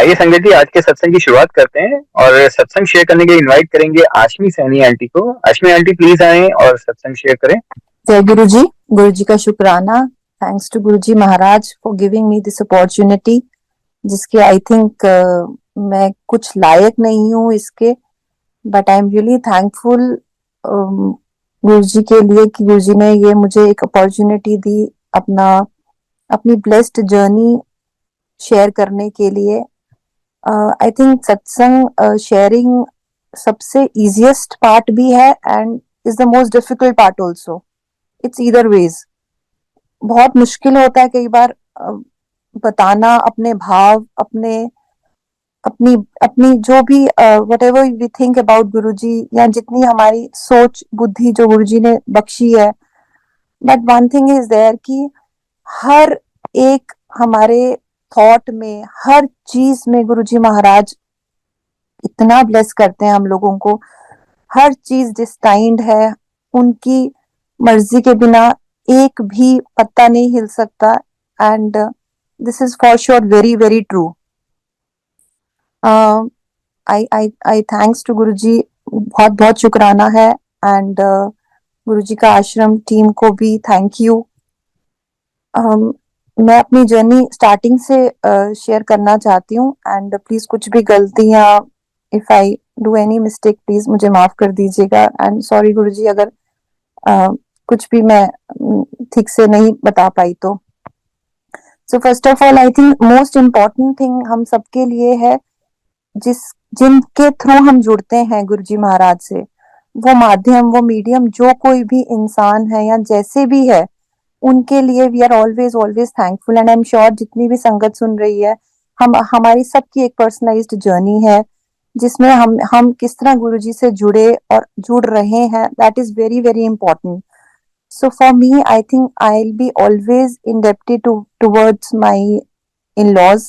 आइए संगत जी, आज के सत्संग की शुरुआत करते हैं और सत्संग शेयर करने के लिए इनवाइट करेंगे आशमी सैनी आंटी को। आशमी आंटी प्लीज आए और सत्संग शेयर करें। जय गुरु जी का शुक्राना। Thanks to Guru ji Maharaj for giving me this opportunity, जिसके आई थिंक मैं कुछ लायक नहीं हूँ इसके, but I am really thankful Guru ji के लिए कि गुरु जी ने ये मुझे एक अपॉर्चुनिटी दी अपना अपनी ब्लेस्ड जर्नी शेयर करने के लिए। आई थिंक सत्संग शेयरिंग सबसे इजीएस्ट पार्ट भी है and is the most difficult part also. It's either ways. बहुत मुश्किल होता है कई बार बताना अपने भाव, अपने अपनी अपनी जो भी whatever we think about Guruji, या जितनी हमारी सोच बुद्धि जो गुरुजी ने बख्शी है। But one thing is there कि हर एक हमारे थॉट में, हर चीज में गुरुजी महाराज इतना ब्लेस करते हैं हम लोगों को। हर चीज डिस्टाइंड है, उनकी मर्जी के बिना एक भी पत्ता नहीं हिल सकता। And this is for sure very very true. I thanks to Guruji, बहुत बहुत शुक्राना है। एंड गुरुजी का आश्रम टीम को भी थैंक यू। मैं अपनी जर्नी स्टार्टिंग से शेयर करना चाहती हूँ एंड प्लीज कुछ भी गलतियां, if I do any mistake please मुझे माफ कर दीजिएगा। एंड सॉरी गुरुजी अगर कुछ भी मैं ठीक से नहीं बता पाई तो। So first of all I think most important thing हम सबके लिए है, जिस जिनके थ्रू हम जुड़ते हैं गुरुजी महाराज से, वो माध्यम, वो मीडियम, जो कोई भी इंसान है या जैसे भी है, उनके लिए we are always always thankful. And I am sure जितनी भी संगत सुन रही है, हम हमारी सबकी एक पर्सनलाइज्ड जर्नी है जिसमें हम किस तरह गुरुजी से जुड़े और जुड़ रहे हैं, that is very very important. So for me, I think I'll be always indebted towards my in-laws,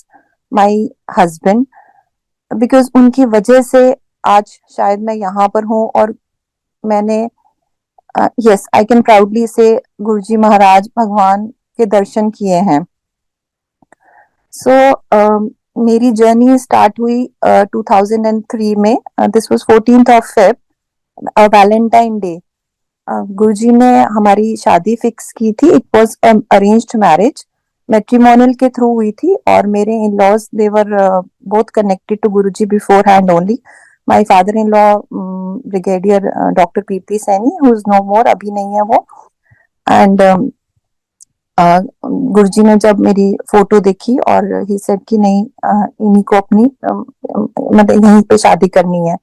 my husband, because उनकी वजह से आज शायद मैं यहाँ पर हूँ और मैंने yes, I can proudly say गुरुजी महाराज भगवान के दर्शन किए हैं. So मेरी जर्नी स्टार्ट हुई 2003 में. This was 14th of Feb, Valentine day. Guruji ने हमारी शादी फिक्स की थी. It was arranged marriage, matrimonial के थ्रू हुई थी और मेरे in laws they were both connected to Guruji beforehand only. My father in law brigadier doctor Kirti Saini, who is no more, अभी नहीं है वो. एंड गुरुजी ने जब मेरी फोटो देखी और ही सेड कि नहीं, इन्हीं को अपनी मतलब यहीं पे शादी करनी है.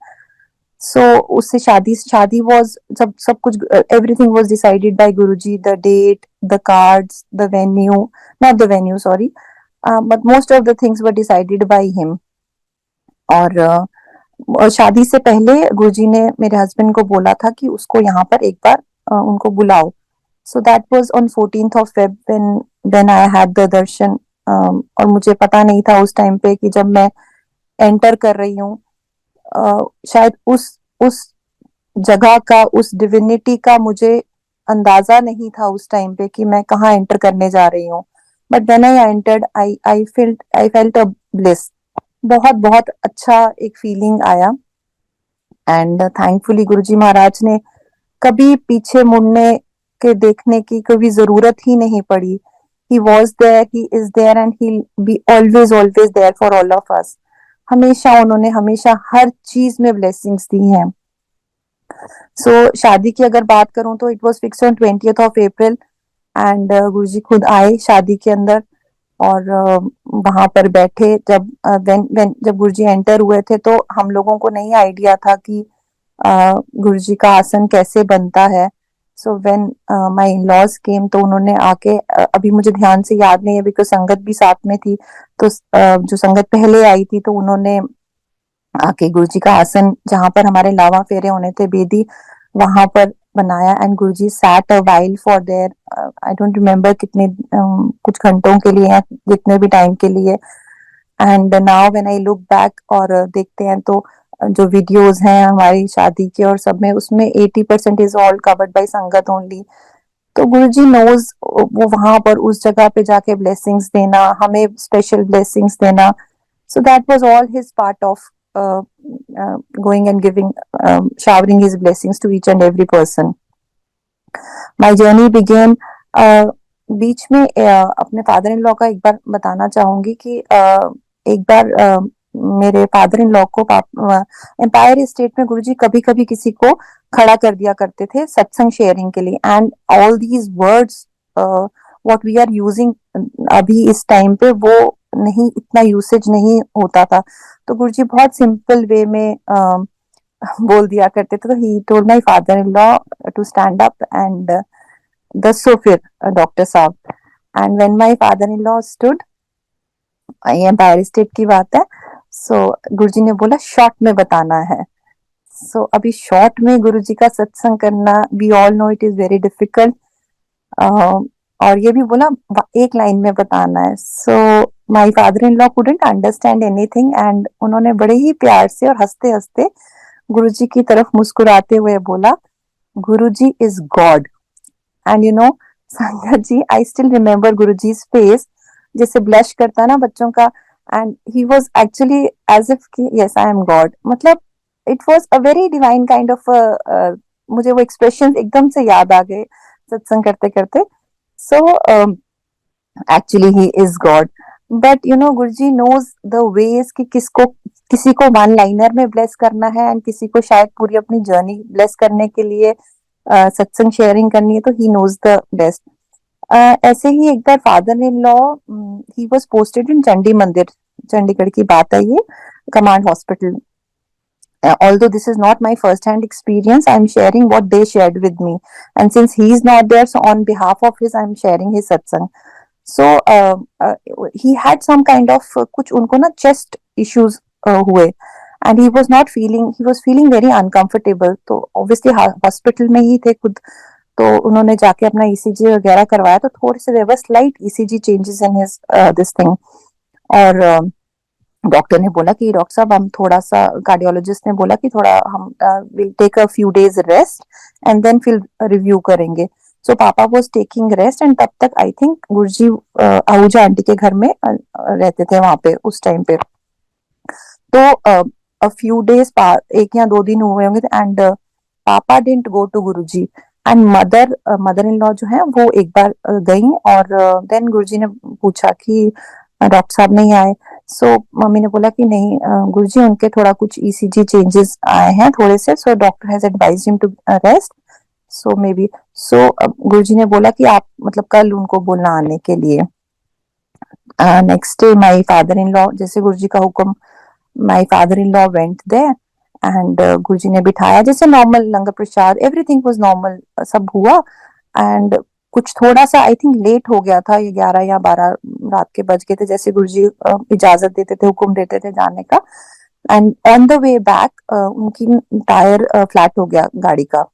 सो उससे शादी वाज सब कुछ, everything was decided by Guruji. The date, the cards, the venue, not the venue sorry, but most of the things were decided by him. और शादी से पहले गुरुजी ने मेरे हस्बैंड को बोला था कि उसको यहाँ पर एक बार उनको बुलाओ. So that was on 14th of Feb when I had the दर्शन. और मुझे पता नहीं था उस टाइम पे कि जब मैं एंटर कर रही हूँ, शायद उस जगह का, उस डिविनिटी का मुझे अंदाजा नहीं था उस टाइम पे कि मैं कहाँ एंटर करने जा रही हूँ. But when I entered, I felt a bliss. बहुत बहुत अच्छा एक फीलिंग आया. एंड थैंकफुली गुरुजी महाराज ने कभी पीछे मुड़ने के देखने की कभी जरूरत ही नहीं पड़ी. He was there, he is there and he'll be always there for all of us. हमेशा उन्होंने हमेशा हर चीज में ब्लेसिंग्स दी हैं. शादी की अगर बात करूं तो it was fix on 20th of April and Guruji खुद आए शादी के अंदर और वहां पर बैठे. जब गुरुजी एंटर हुए थे तो हम लोगों को नहीं आइडिया था कि गुरुजी का आसन कैसे बनता है. सो व्हेन माय इन-लॉज केम तो उन्होंने आके, अभी मुझे ध्यान से याद नहीं है बिकॉज संगत भी साथ में थी, तो जो संगत पहले आई थी तो उन्होंने आके गुरुजी का आसन, जहां पर हमारे लावा फेरे होने थे, बेदी, वहां पर बनाया. And Guruji sat a while for there, I don't remember कितने, कुछ घंटों के लिए या जितने भी टाइम के लिए. And now when I look back और देखते हैं तो जो वीडियोस हैं हमारी शादी के और सब में, उसमें 80% इज ऑल कवर्ड बाय संगत ओनली. तो गुरुजी नोज वो वहां पर उस जगह पे जाके ब्लेसिंग्स देना, हमें स्पेशल ब्लेसिंग्स देना. So that was all his part of uh, going and giving, showering his blessings to each and every person. My journey began. बीच में अपने फादर इन लॉ का एक बार बताना चाहूंगी कि एक बार मेरे फादर इन लॉ को एम्पायर स्टेट में गुरुजी कभी कभी किसी को खड़ा कर दिया करते थे सत्संग शेयरिंग के लिए, and all these words what we are using अभी इस टाइम पे वो नहीं, इतना यूसेज नहीं होता था, तो गुरुजी बहुत सिंपल वे में बोल दिया करते थे. तो ही told my father in law to stand up and दसो फिर डॉक्टर साहब. And when my father in law stood, ये एम्पायर स्टेट की बात है, सो गुरुजी ने बोला शॉर्ट में बताना है. सो अभी शॉर्ट में गुरुजी का सत्संग करना, we all know it is very difficult, और ये भी बोला एक लाइन में बताना है. So my father in law couldn't understand anything, and उन्होंने बड़े ही प्यार से और हंसते हंसते गुरुजी की तरफ मुस्कुराते हुए बोला, Guruji is God. And you know संगत जी, I still remember Guruji's face, जैसे ब्लश करता ना बच्चों का, and he was actually as if कि यस आई एम गॉड. मतलब it was a very divine kind of, मुझे वो एक्सप्रेशन एकदम से याद आ गए सत्संग करते करते. So actually he is God, but you know Guruji knows the ways कि किसको, किसी को वन लाइनर में ब्लेस करना है एंड किसी को शायद पूरी अपनी जर्नी ब्लेस करने के लिए सत्संग शेयरिंग करनी है, तो ही नोज द बेस्ट. ऐसे ही एक बार father in law, he was posted in Chandi Mandir, Chandigarh की बात है ये, command hospital. Although this is not my first hand experience, I'm sharing what they shared with me, and since he is not there, so on behalf of his I'm sharing his satsang. So he had some kind of कुछ उनको ना chest issues हुए, and he was not feeling, he was feeling very uncomfortable. तो obviously hospital में ही थे खुद, तो उन्होंने जाके अपना ECG वगैरह करवाया, तो थोड़े से there was slight ECG changes in his this thing. और डॉक्टर ने बोला कि डॉक्टर साहब हम थोड़ा सा, कार्डियोलॉजिस्ट ने बोला कि थोड़ा हम will take a few days rest and then फिर रिव्यू करेंगे. सो पापा वाज टेकिंग रेस्ट, एंड तब तक I think Guruji Ahuja aunty के घर में रहते थे वहां पे उस टाइम पे. तो अ फ्यू डेज, एक या दो दिन हुए होंगे, एंड पापा didn't go to Guruji, and mother in law जो है वो एक बार गई, और देन गुरुजी ने पूछा कि डॉक्टर साहब नहीं आए. सो मम्मी ने बोला कि नहीं गुरुजी, उनके थोड़ा कुछ ECG चेंजेस आए हैं थोड़े से, so doctor has advised him to rest, so maybe. So Guruji ने बोला कि आप मतलब कल उनको बोलना आने के लिए. Next day my father in law, जैसे गुरुजी का हुक्म, my father in law went there, and Guruji ने बिठाया जैसे normal, langar prasad, everything was normal, सब हुआ. एंड कुछ थोड़ा सा आई थिंक लेट हो गया था, ये 11 या 12 रात के बज गए थे, जैसे गुरुजी इजाजत देते थे, हुक्म देते थे जाने का. And on the way back उनकी टायर फ्लैट हो गया गाड़ी का,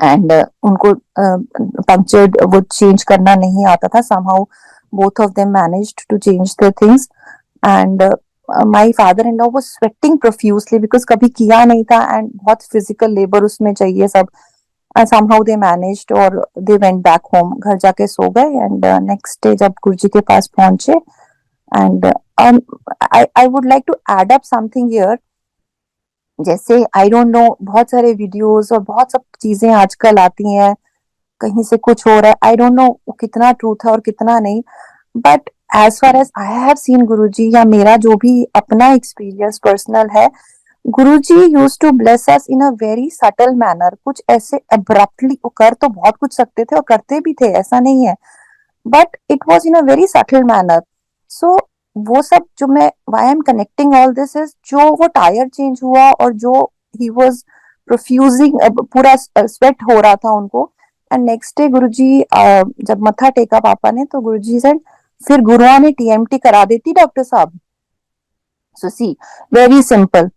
एंड उनको पंक्चर्ड वो चेंज करना नहीं आता था. Somehow both of them managed to change the things, and my father in law was sweating profusely because कभी किया नहीं था, एंड बहुत फिजिकल लेबर उसमें चाहिए सब. somehow they managed, और they went back home, घर जाके सो गए. एंड नेक्स्ट डे जब गुरुजी के पास पहुंचे, and I would like to add up something here. जैसे आई डोंट नो, बहुत सारे वीडियोस और बहुत सब चीजें आजकल आती हैं, कहीं से कुछ हो रहा है, आई डोंट नो कितना ट्रूथ है और कितना नहीं, but as far as I have seen Guruji, या मेरा जो भी अपना एक्सपीरियंस पर्सनल है, Guruji used to bless us in a very subtle manner. कुछ ऐसे अब्रप्टली कर तो बहुत कुछ सकते थे और करते भी थे, ऐसा नहीं है, but it was in a very subtle manner. So वो सब जो मैं, why I am connecting all this is, जो वो टायर चेंज हुआ और जो ही वाज प्रोफ्यूजिंग, पूरा स्वेट हो रहा था उनको. एंड नेक्स्ट डे गुरुजी जब मत्था टेका पापा ने, तो गुरुजी सेड फिर गुरुआ ने TMT करा देती डॉक्टर साहब. So see, very simple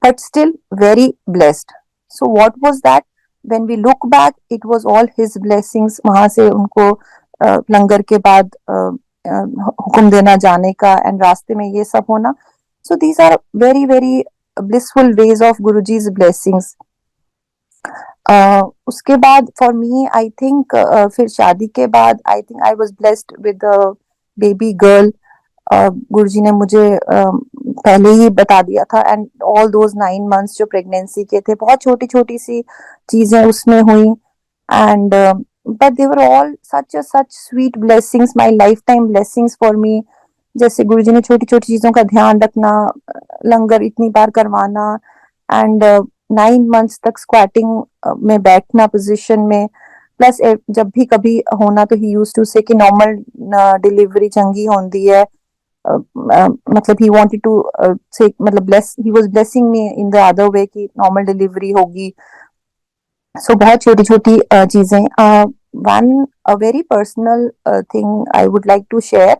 but still very blessed. So what was that? When we look back, it was all his blessings. वहां से उनको लंगर के बाद हुक्म देना जाने का, एंड रास्ते में ये सब होना. So these are very very blissful ways of Guruji's blessings. उसके बाद for me, I think फिर शादी के बाद I think I was blessed with a baby girl. गुरुजी ने मुझे पहले ही बता दिया था, एंड ऑल दोज 9 मंथ्स जो प्रेगनेंसी के थे, बहुत छोटी छोटी सी चीजें उसमें हुई, and but they were all such sweet blessings, my life time blessings for me. जैसे गुरुजी ने छोटी छोटी चीजों का ध्यान रखना, लंगर इतनी बार करवाना, एंड 9 मंथ्स तक स्क्वाटिंग में बैठना पोजीशन में, प्लस जब भी कभी होना तो ही यूज्ड टू से कि नॉर्मल डिलीवरी चंगी होती है, मतलब ही वांटेड टू से, मतलब bless, he was blessing me in the other way कि नॉर्मल डिलीवरी होगी। सो बहुत छोटी छोटी चीजें। One a very personal thing I would like to share.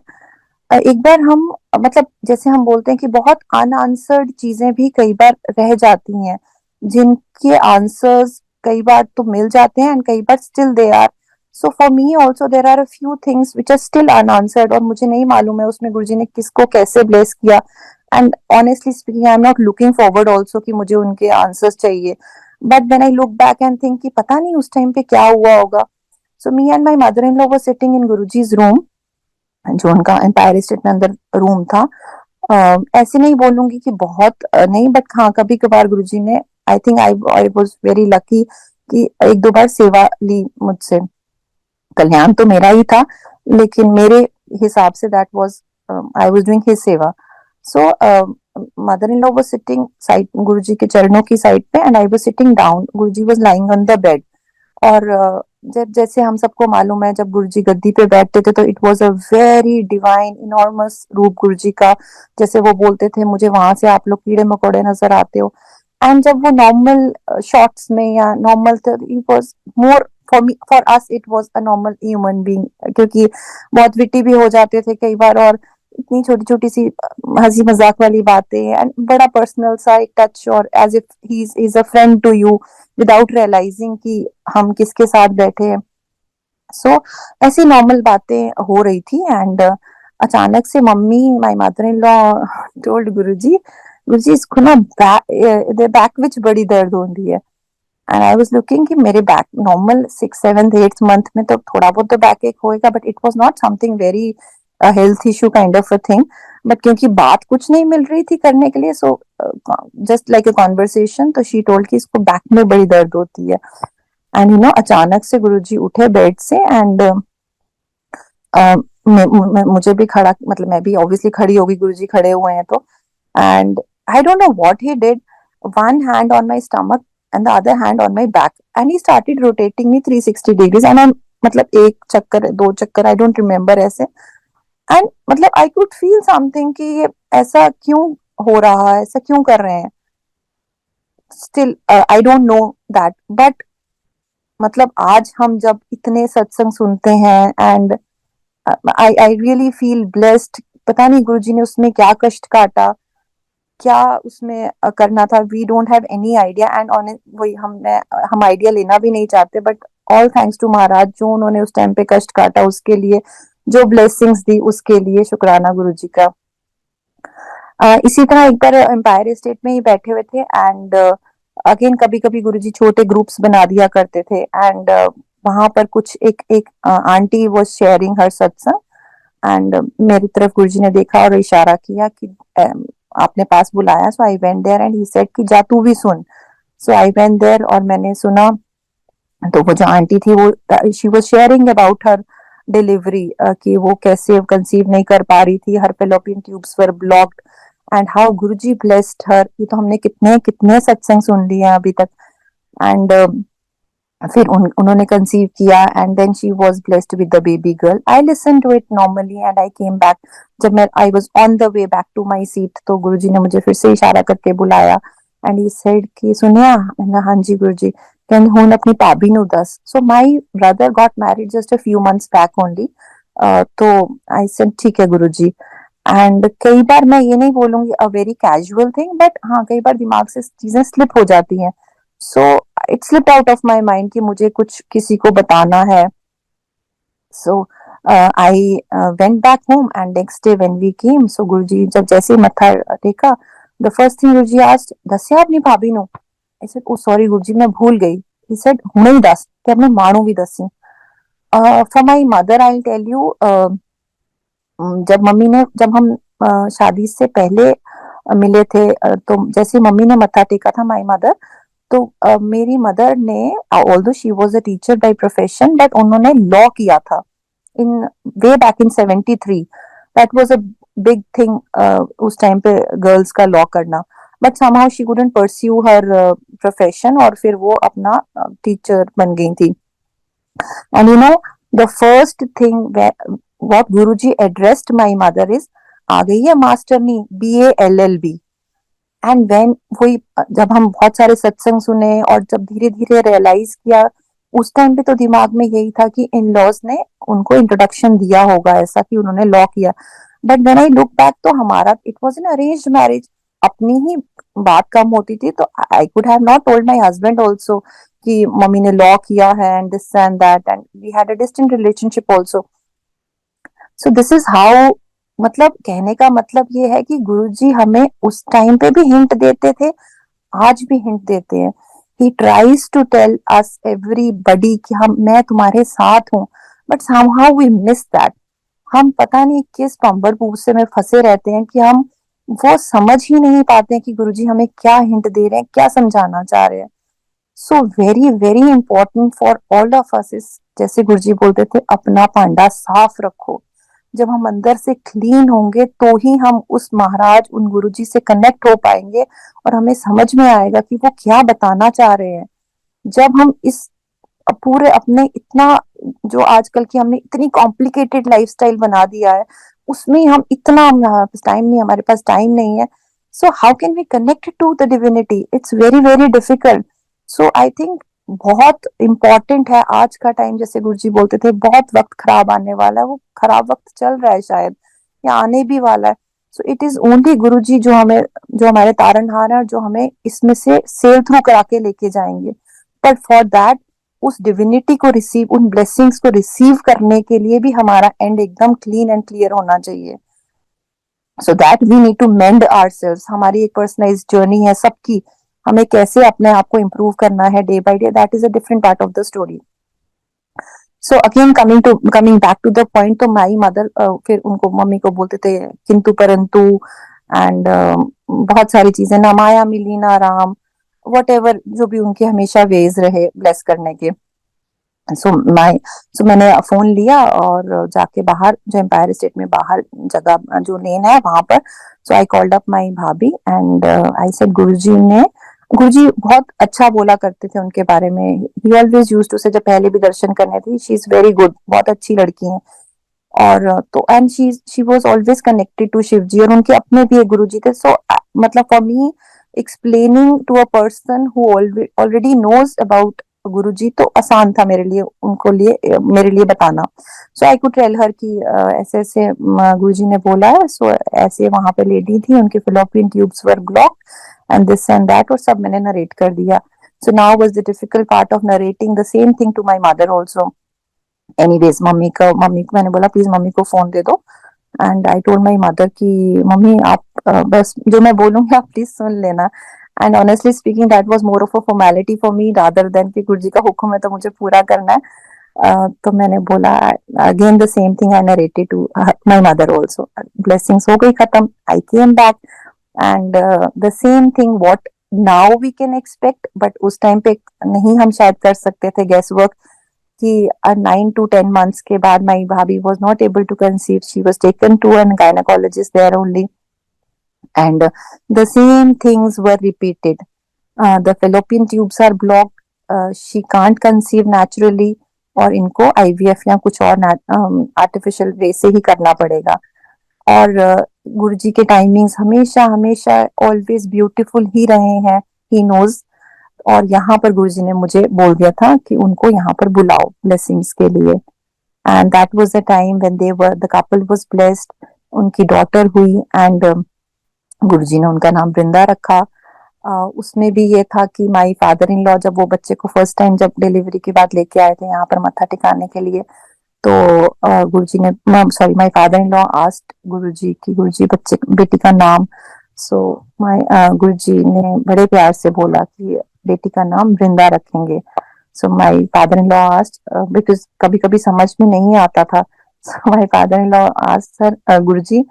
एक बार हम मतलब जैसे हम बोलते हैं कि बहुत अनआंसर्ड चीजें भी कई बार रह जाती हैं, जिनके आंसर्स कई बार तो मिल जाते हैं एंड कई बार still they are. So for me also there are a few things which are still unanswered, और मुझे नहीं मालूम है उसमें गुरुजी ने किसको कैसे ब्लेस किया। And honestly speaking I am not looking forward also कि मुझे उनके आंसर्स चाहिए, but when I look back and think कि पता नहीं उस टाइम पे क्या हुआ होगा। So me and my mother in law were sitting in Guruji's room, जो उनका एम्पायर स्टेट में अंदर रूम था। ऐसे नहीं बोलूंगी कि बहुत नहीं, बट हाँ कभी कभार गुरुजी ने, I think I was very lucky कि एक दो बार सेवा ली मुझसे। कल्याण तो मेरा ही था, लेकिन मेरे हिसाब से that was, I was doing his सेवा। So mother in law was sitting side Guruji के चरणों की साइड पे, and I was sitting down, Guruji was lying on the bed. और जब जैसे हम सबको मालूम है जब गुरुजी गद्दी पे बैठते थे तो it was a very divine enormous रूप गुरुजी का। जैसे वो बोलते थे मुझे वहां से आप लोग कीड़े मकोड़े नजर आते हो। एंड जब वो नॉर्मल शॉट्स में या normal, it was more for me, for us it was a normal human being, क्योंकि बहुत विटी भी हो जाते थे कई बार, और इतनी छोटी छोटी सी हंसी मजाक वाली बातें, एंड बड़ा पर्सनल सा एक टच, और as if he is a friend to you without realizing कि हम किसके साथ बैठे हैं। सो ऐसी नॉर्मल बातें हो रही थी, एंड अचानक से mummy, my mother in law told Guruji, Guruji इसको ना बैक विच बड़ी दर्द होती है। एंड आई वाज लुकिंग कि मेरे बैक नॉर्मल 6 7 8 मंथ में तो थोड़ा बहुत तो बैक एक होएगा, but it was not something very health issue kind of a thing. But क्योंकि बात कुछ नहीं मिल रही थी करने के लिए, so just like a conversation, तो शी टोल्ड कि इसको बैक में बड़ी दर्द होती है। एंड अचानक से गुरुजी उठे बेड से, एंड मुझे भी खड़ा, मतलब मैं भी ऑब्वियसली खड़ी होगी, गुरुजी खड़े हुए हैं तो। And I don't know what he did, one hand on my stomach and the other hand on my back, and he started rotating me 360 degrees, and I, मतलब एक चक्कर दो चक्कर आई डोंट रिमेम्बर ऐसे। एंड मतलब आई कुड फील समथिंग कि ये ऐसा क्यों हो रहा है, ऐसा क्यों कर रहे हैं। Still I don't know that, but मतलब आज हम जब इतने सत्संग सुनते हैं, and I I really feel blessed. पता नहीं गुरुजी ने उसमें क्या कष्ट काटा, क्या उसमें करना था, we don't have any idea, and on वही हम आइडिया लेना भी नहीं चाहते, बट ऑल थैंक्स टू महाराज, जो उन्होंने उस टाइम पे कष्ट काटा उसके लिए, जो ब्लेसिंग्स दी उसके लिए शुक्राना गुरुजी का। इसी तरह एक बार एम्पायर स्टेट में ही बैठे हुए थे, एंड अगेन कभी कभी गुरुजी छोटे ग्रुप्स बना दिया करते थे, एंड वहां पर कुछ एक एक आंटी वाज शेयरिंग हर सत्संग, एंड मेरी तरफ गुरुजी ने देखा और इशारा किया कि आपने पास बुलाया। So I went there and he said कि जा तू भी सुन। सो आई वेंट देयर और मैंने सुना। तो वो जो आंटी थी वो she was sharing about her delivery, कि वो कैसे कंसीव नहीं कर पा रही थी, her fallopian tubes were blocked, and how Guruji blessed her. ये तो हमने कितने कितने सत्संग सुन लिए हैं अभी तक। एंड फिर उन्होंने कंसीव किया, and then she was blessed with the baby girl. I listen to it normally and I came back. जब मैं I was on the way back to my seat, तो गुरुजी ने मुझे फिर से इशारा करके बुलाया, एंड ही सेड कि सुनिया। मैंने हाँ जी गुरुजी। कहंदे हुन अपनी भाभी नु दस। So my brother got married just a few months back only. तो आई सेड ठीक है गुरुजी। एंड कई बार मैं ये नहीं बोलूंगी a very casual thing, but हाँ कई बार दिमाग से चीजें स्लिप हो जाती हैं। So it slip out of my mind कि मुझे कुछ किसी को बताना है। So I went back home, and next day when we came, so Guruji जब जैसे ही मत्था टेका, the first thing Guruji asked, दस्या अपनी भाभी नु। आई सेड ओ सॉरी गुरुजी मैं भूल गई। ही सेड हुणे ही दस ते अपने मां नु भी दसी। For my mother I tell you, जब हम शादी से पहले मिले थे, तो जैसे मम्मी ने मत्था टेका था, माय मदर, तो मेरी मदर ने, although she was a teacher by profession, but उन्होंने लॉ किया था in way back in 73। That was a big thing उस टाइम पे, गर्ल्स का लॉ करना। But somehow she couldn't pursue her profession, और फिर वो अपना टीचर बन गई थी। And you know, the first thing what Guruji addressed my mother is, आ गई है मास्टरनी BA LLB। एंड व्हेन वही, जब हम बहुत सारे सत्संग सुने और जब धीरे धीरे रियलाइज किया, उस टाइम पे तो दिमाग में यही था कि इन लॉज ने उनको इंट्रोडक्शन दिया होगा, ऐसा कि उन्होंने लॉ किया। But when I look back, तो हमारा it was an arranged marriage. अपनी ही बात कम होती थी, तो I could have not told my husband also कि मम्मी ने लॉ किया है and this and that, and we had a distant relationship also. So this is how, मतलब कहने का मतलब ये है कि गुरुजी हमें उस टाइम पे भी हिंट देते थे, आज भी हिंट देते हैं। He tries to tell us everybody कि हम, मैं तुम्हारे साथ हूँ, but somehow we miss that. हम पता नहीं किस पंबर पूसे में फंसे रहते हैं कि हम वो समझ ही नहीं पाते हैं कि गुरुजी हमें क्या हिंट दे रहे हैं, क्या समझाना चाह रहे हैं। So very very important for all of us is, जैसे गुरुजी बोलते थे, अपना पांडा साफ रखो। जब हम अंदर से क्लीन होंगे, तो ही हम उस महाराज, उन गुरुजी से कनेक्ट हो पाएंगे, और हमें समझ में आएगा कि वो क्या बताना चाह रहे हैं। जब हम इस पूरे अपने इतना, जो आजकल की हमने इतनी कॉम्प्लिकेटेड लाइफस्टाइल बना दिया है, उसमें हम इतना, टाइम नहीं, हमारे पास टाइम नहीं है। So how can we connect to the divinity? It's very very difficult. So I think बहुत इंपॉर्टेंट है आज का टाइम। जैसे गुरुजी बोलते थे, बहुत वक्त खराब आने वाला है, वो खराब वक्त चल रहा है शायद, या आने भी वाला है। सो इट इज ओनली गुरुजी जो हमें, जो हमारे तारनहार है, जो हमें इसमें से सेल थ्रू करा के लेके जाएंगे। बट फॉर दैट, उस डिविनिटी को रिसीव, उन ब्लेसिंग्स को रिसीव करने के लिए भी हमारा एंड एकदम क्लीन एंड क्लियर होना चाहिए। So that we need to mend ourselves. हमारी एक पर्सनलाइज्ड जर्नी है सबकी, हमें कैसे अपने आप को इम्प्रूव करना है day by day, that is a different part of the story. So again coming back to the point, तो माई मदर, फिर उनको, मम्मी को बोलते थे किंतु परंतु, एंड बहुत सारी चीजें, ना माया मिली ना राम, वट एवर जो भी उनके हमेशा वेज रहे ब्लेस करने के। सो माय सो मैंने फोन लिया और जाके बाहर, जो एम्पायर स्टेट में बाहर जगह जो लेन है वहां पर, सो आई कॉल्ड अप माय भाभी एंड आई सेड, गुरुजी बहुत अच्छा बोला करते थे उनके बारे में। ही ऑलवेज यूज्ड टू से, जब पहले भी दर्शन करने थे, शी इज वेरी गुड, बहुत अच्छी लड़की है। और तो and she was always connected to Shiv ji, और उनके अपने भी एक गुरु जी थे। सो मतलब for me, explaining to a person who already knows about Guru ji, तो आसान था मेरे लिए, उनको लिए मेरे लिए बताना। सो आई कुड टेल हर कि ऐसे ऐसे गुरु जी ने बोला है, सो ऐसे वहां पे लेडी थी, उनके fallopian tubes were blocked and this and that, और सब मैंने नरेट कर दिया। So now was the difficult part of narrating the same thing to my mother also. Anyways, मम्मी को मैंने बोला, प्लीज मम्मी को फोन दे दो। And I told my mother कि मम्मी आप बस जो मैं बोलूंगी आप प्लीज सुन लेना। And honestly speaking, that was more of a formality for me rather than कि गुरु जी का हुक्म है तो मुझे पूरा करना है। तो मैंने बोला, again the same thing I narrated to my mother also. Blessings हो गई खत्म, I came back and the same thing what now we can expect, but उस टाइम पे नहीं हम शायद कर सकते थे गैस वर्क, कि 9 to 10 months के बाद my bhabhi was not able to conceive. She was taken to a gynecologist there only, and the same things were repeated. The fallopian tubes are blocked. She can't conceive naturally, और इनको IVF या कुछ और artificial वे से ही करना पड़ेगा। और गुरुजी के टाइमिंग्स हमेशा हमेशा ऑलवेज ब्यूटीफुल ही रहे हैं, ही नोज। और यहाँ पर गुरुजी ने मुझे बोल दिया था कि उनको यहाँ पर बुलाओ ब्लेसिंग्स के लिए। And that was the time when they were, the couple was blessed, उनकी डॉटर हुई। एंड गुरुजी ने उनका नाम वृंदा रखा। उसमें भी ये था कि माई फादर इन लॉ, जब वो बच्चे को फर्स्ट टाइम जब डिलीवरी के बाद लेके आए थे यहाँ पर मत्था टिकाने के लिए, तो गुरुजी ने, sorry, my father in law asked Guruji की, गुरुजी बच्चे बेटी का नाम। सो माई गुरुजी ने बड़े प्यार से बोला कि बेटी का नाम वृंदा रखेंगे। So my father in law asked, because कभी कभी समझ में नहीं आता था So my father-in-law asked her, Guruji,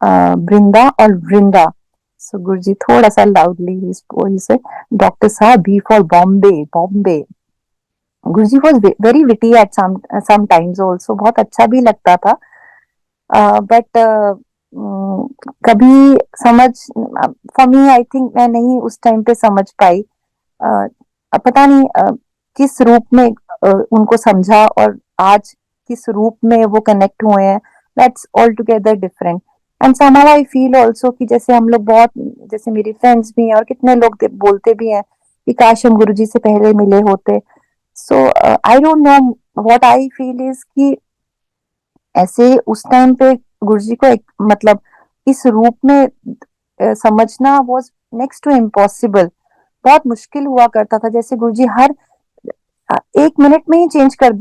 Brinda or Vrinda? So Guruji थोड़ा सा loudly he said, Doctor साहब, B for Bombay, Bombay. Guruji was very witty at some times also, बहुत अच्छा भी लगता था. But कभी समझ, for me I think मैं नहीं उस टाइम पे समझ पाई. पता नहीं किस रूप में उनको समझा और आज किस रूप में वो कनेक्ट हुए हैं. That's all together different. And somehow I feel also कि जैसे हम लोग बहुत, जैसे मेरी फ्रेंड्स भी हैं और कितने लोग बोलते भी हैं कि काश हम गुरुजी से पहले मिले होते. So I don't know, what I feel is कि ऐसे उस टाइम पे गुरुजी को मतलब इस रूप में समझना वाज नेक्स्ट टू इम्पॉसिबल. बहुत मुश्किल हुआ करता था. जैसे गुरुजी हर 1 मिनट में ही चेंज कर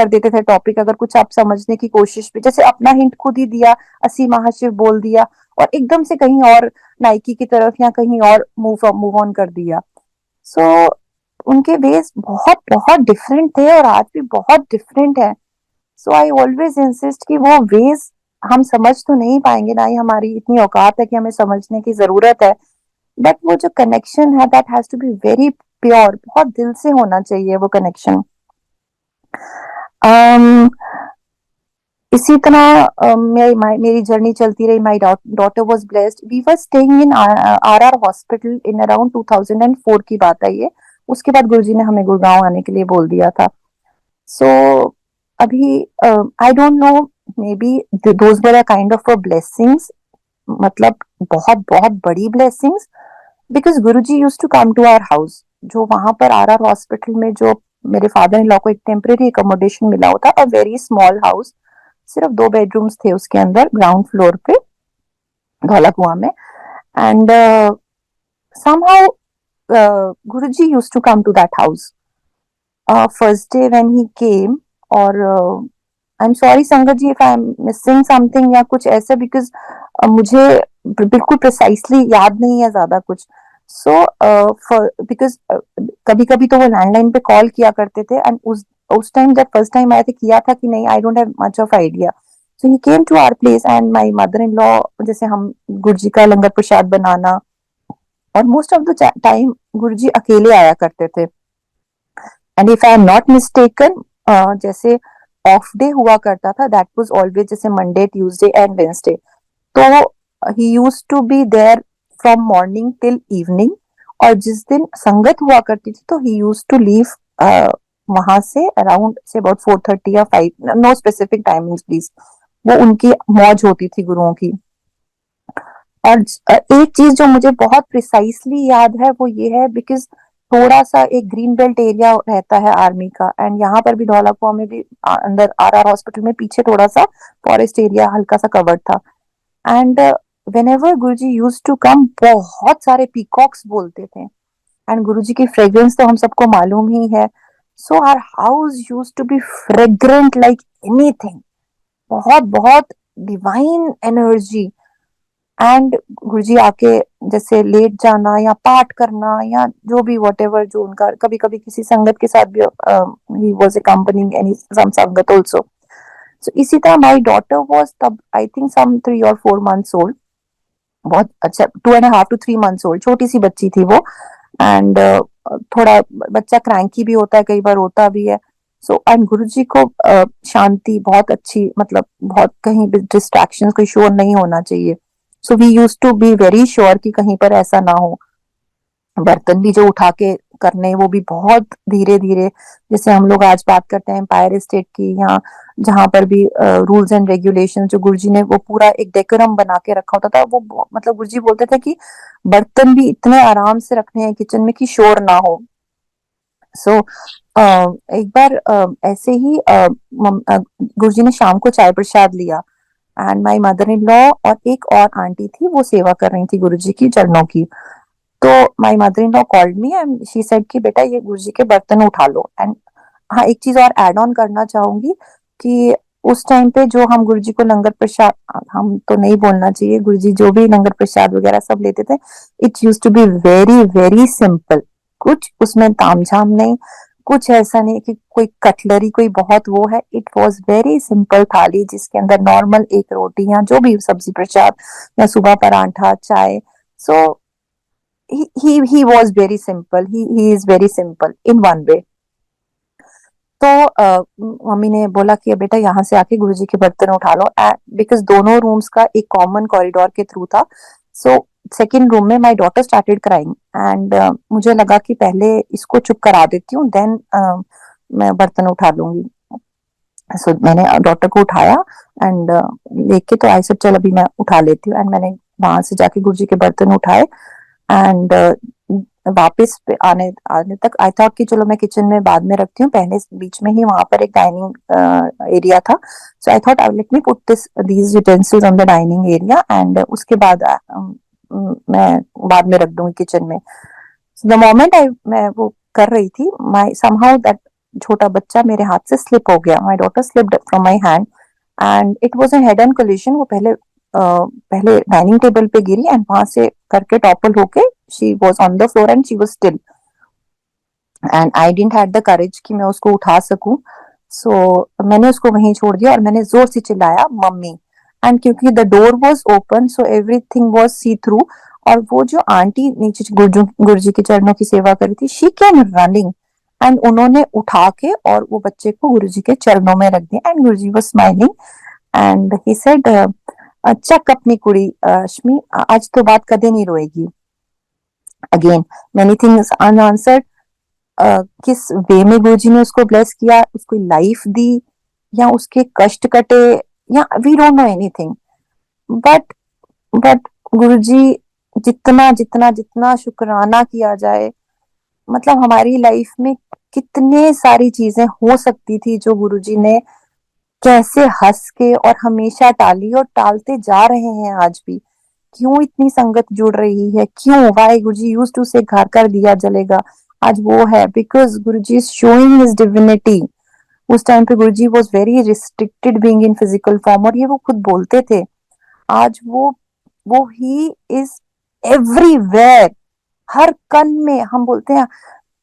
देते थे टॉपिक. अगर कुछ आप समझने की कोशिश भी, जैसे अपना हिंट खुद ही दिया, 80 महाशिव बोल दिया और एकदम से कहीं और नाइकी की तरफ या कहीं और मूव ऑन कर दिया. सो उनके वेज बहुत बहुत डिफरेंट थे और आज भी बहुत डिफरेंट है. सो आई ऑलवेज इंसिस्ट कि वो वेज हम समझ तो नहीं पाएंगे, ना ही हमारी इतनी औकात है कि हमें समझने की जरूरत है. बट वो जो कनेक्शन है, that has to be very pure. बहुत दिल से होना चाहिए वो कनेक्शन. इसी तरह मेरी जर्नी चलती रही. My daughter was blessed. We were staying in our hospital in around 2004 की बात है ये. उसके बाद गुरुजी ने हमें गुड़गांव आने के लिए बोल दिया था. सो अभी I don't know, maybe those were a kind of a blessings. मतलब बहुत बहुत बड़ी blessings. Because Guruji used to come to our house. जो वहां पर आर हॉस्पिटल में जो मेरे फादर इन लॉ को एक टेम्परेरी अकोमोडेशन मिला होता, अ वेरी स्मॉल हाउस. सिर्फ 2 बेडरूम्स थे उसके अंदर, ग्राउंड फ्लोर पे, धौला कुआं में. And somehow Guruji used to come to that house. First day when he came, और I'm sorry संगत जी if I'm missing something या कुछ ऐसे, because मुझे बिल्कुल precisely याद नहीं है ज्यादा कुछ. So because कभी कभी तो वो लैंडलाइन पे कॉल किया करते थे. एंड उस टाइम जब फर्स्ट टाइम आए थे किया था कि नहीं, I don't have much of idea. So he came to our place and my mother in law, जैसे हम गुरुजी का लंगर प्रसाद बनाना, और most of the time Guruji अकेले आया करते थे. And if I am not mistaken, जैसे ऑफ डे हुआ करता था, दैट वाज ऑलवेज जैसे मंडे, ट्यूसडे एंड वेडनेसडे. तो he used to be there from morning till evening. और जिस दिन संगत हुआ करती थी तो ही यूज्ड टू लीव वहां से अराउंड से अबाउट 4:30 या 5, नो स्पेसिफिक टाइमिंग्स प्लीज. वो उनकी मौज होती थी गुरुओं की. और एक चीज जो मुझे बहुत प्रिसाइसली याद है वो ये है, बिकॉज थोड़ा सा एक ग्रीन बेल्ट एरिया रहता है आर्मी का. एंड यहाँ पर भी धौला कुआं में भी अंदर आर हॉस्पिटल में पीछे थोड़ा सा फॉरेस्ट एरिया हल्का सा कवर्ड था. And whenever Guruji used to come, बहुत सारे पीकॉक्स बोलते थे. एंड गुरुजी की फ्रेग्रेंस तो हम सबको मालूम ही है. So our house used to be fragrant like anything. बहुत बहुत डिवाइन एनर्जी. एंड गुरुजी आके जैसे लेट जाना या पाठ करना या जो भी whatever जो उनका, कभी कभी किसी संगत के साथ भी he was accompanying any some संगत also. So इसी तरह my daughter was तब I think some 3 or 4 months old. बहुत अच्छा, 2.5 to 3 months old, छोटी सी बच्ची थी वो. एंड थोड़ा बच्चा क्रैंकी भी होता है, कई बार होता भी है. सो एंड गुरुजी को शांति बहुत अच्छी, मतलब बहुत कहीं भी डिस्ट्रैक्शन, कोई शोर नहीं होना चाहिए. So we used to be very sure कि कहीं पर ऐसा ना हो. बर्तन भी जो उठा के करने, वो भी बहुत धीरे धीरे. जैसे हम लोग आज बात करते हैं एम्पायर स्टेट की, यहाँ जहां पर भी रूल्स एंड रेगुलेशंस जो गुरुजी ने वो पूरा एक डेकोरम बना के रखा होता था. वो मतलब गुरुजी बोलते थे कि बर्तन भी इतने आराम से रखने हैं किचन में कि शोर ना हो. सो एक बार ऐसे ही गुरुजी ने शाम को चाय प्रसाद लिया. And my mother in law और एक और आंटी थी, वो सेवा कर रही थी गुरुजी की चरणों की. तो my mother in law called me and she said कि बेटा ये गुरुजी के बर्तन उठा लो. एंड हाँ, एक चीज और ऐड ऑन करना चाहूंगी कि उस टाइम पे जो हम गुरुजी को लंगर प्रसाद, हम तो नहीं बोलना चाहिए, गुरुजी जो भी लंगर प्रसाद वगैरह सब लेते थे, it used to be very very simple. कुछ उसमें तामझाम नहीं, कुछ ऐसा नहीं कि कोई कटलरी कोई बहुत वो है, इट वॉज वेरी सिंपल थाली जिसके अंदर नॉर्मल एक रोटी या जो भी सब्जी प्रसाद या सुबह परांठा चाय. सो he was very simple, he is very simple in one way. तो मम्मी ने बोला कि बेटा यहाँ से आके गुरुजी के बर्तन उठा लो, बिकॉज दोनों रूम्स का एक कॉमन कॉरिडोर के थ्रू था. सो सेकेंड रूम में my daughter started crying and मुझे लगा कि पहले इसको चुप करा देती हूँ, देन मैं बर्तन उठा लूंगी. सो मैंने डॉटर को उठाया एंड देख के तो आई सेड चल अभी मैं उठा लेती हूँ. एंड मैंने वहां से जाके गुरुजी के बर्तन उठाए एंड वापस आने आने तक आई थॉट कि चलो मैं किचन में बाद में रखती हूँ, पहले बीच में ही वहां पर एक डाइनिंग एरिया था. So I thought I let me put these utensils on the dining area and उसके बाद मैं बाद में रख दूंगी किचन में. द मोमेंट मैं वो कर रही थी, माई समहाउ दैट छोटा बच्चा मेरे हाथ से स्लिप हो गया. My daughter slipped from my hand and it was a head on collision. वो पहले डाइनिंग टेबल पे गिरी एंड वहां से करके टॉपल होके she was on the floor and she was still and I didn't had the courage कि मैं उसको उठा सकूं. सो मैंने उसको वहीं छोड़ दिया और मैंने जोर से चिल्लाया मम्मी. एंड क्योंकि the door was open so everything was see through. और वो जो आंटी नीचे गुरुजी के चरणों की सेवा कर रही थी, शी केम रनिंग एंड उन्होंने उठा के और वो बच्चे को गुरुजी के चरणों में रख दिया. And Guruji was smiling and he said चक अपनी कुड़ी अश्मी, आज तो बात कदे नहीं रोएगी. Again many things unanswered. किस वे में गुरुजी ने उसको ब्लेस किया, उसको लाइफ दी या उसके कष्ट कटे या we don't know anything. But but Guruji जितना जितना जितना शुक्राना किया जाए, मतलब हमारी लाइफ में कितने सारी चीजें हो सकती थी जो गुरुजी ने कैसे हंस के और हमेशा टाली और टालते जा रहे हैं आज भी. क्यों इतनी संगत जुड़ रही है, क्यों, वाई गुरुजी यूज्ड टू से घर कर दिया जलेगा, आज वो है because Guruji is showing his divinity. उस टाइम पे Guruji was very restricted being in physical form और ये वो खुद बोलते थे. आज वो ही इज एवरीवेयर, हर कण में. हम बोलते हैं